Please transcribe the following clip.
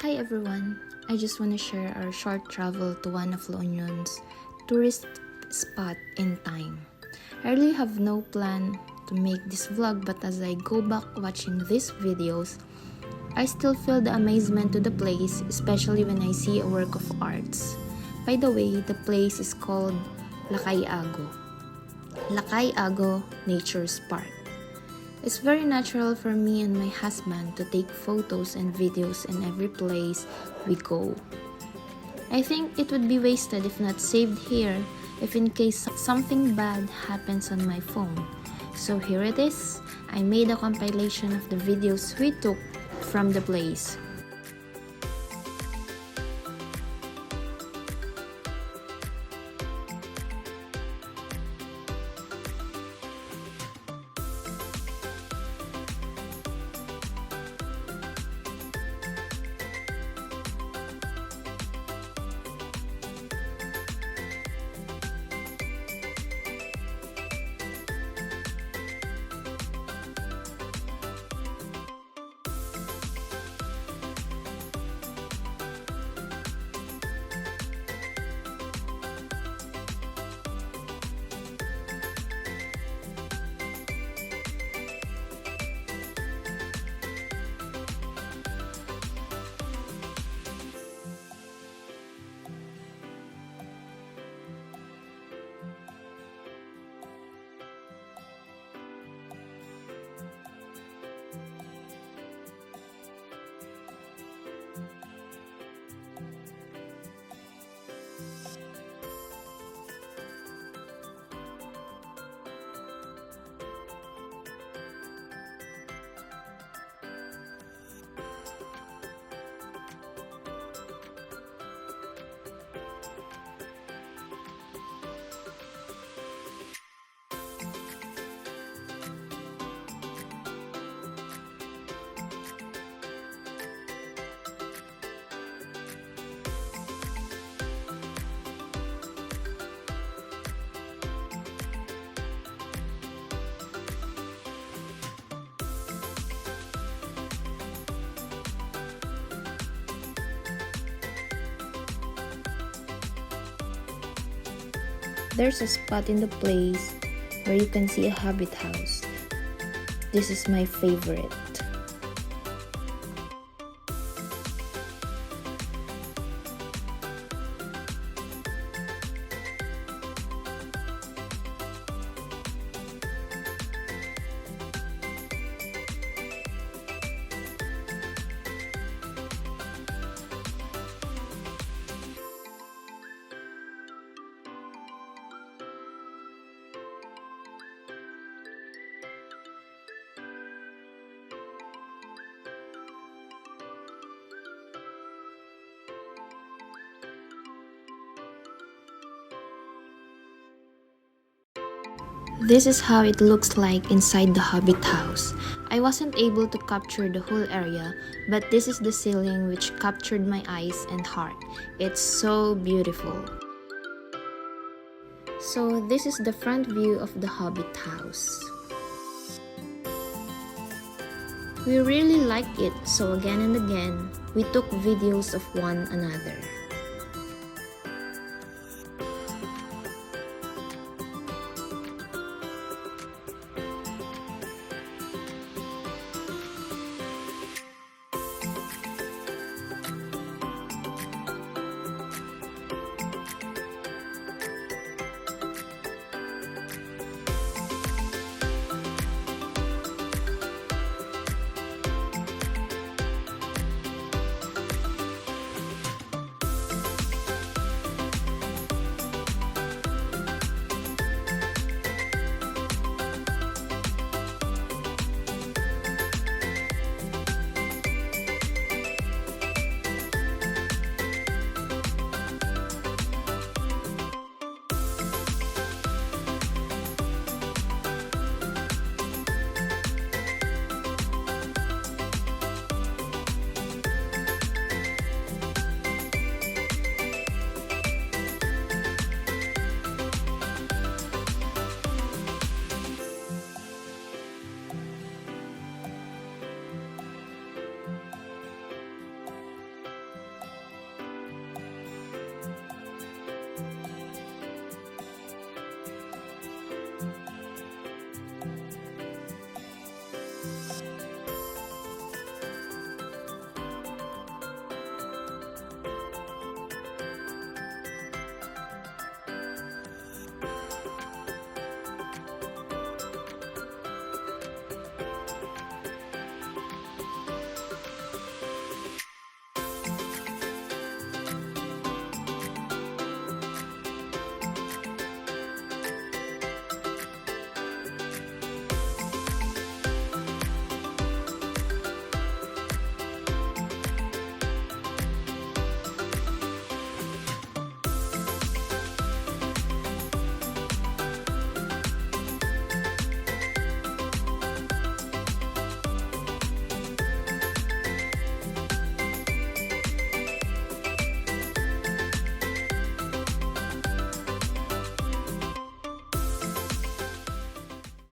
Hi everyone! I just want to share our short travel to one of La Union's tourist spot in time. I really have no plan to make this vlog, but as I go back watching these videos, I still feel the amazement to the place, especially when I see a work of arts. By the way, the place is called Lakay, Agoo. Lakay, Agoo Nature's Park. It's very natural for me and my husband to take photos and videos in every place we go. I think it would be wasted if not saved here if in case something bad happens on my phone. So here it is. I made a compilation of the videos we took from the place. There's a spot in the place where you can see a hobbit house. This is my favorite. This is how it looks like inside the hobbit house. I wasn't able to capture the whole area, but this is the ceiling which captured my eyes and heart. It's so beautiful. So this is the front view of the hobbit house. We really liked it, so again and again, we took videos of one another.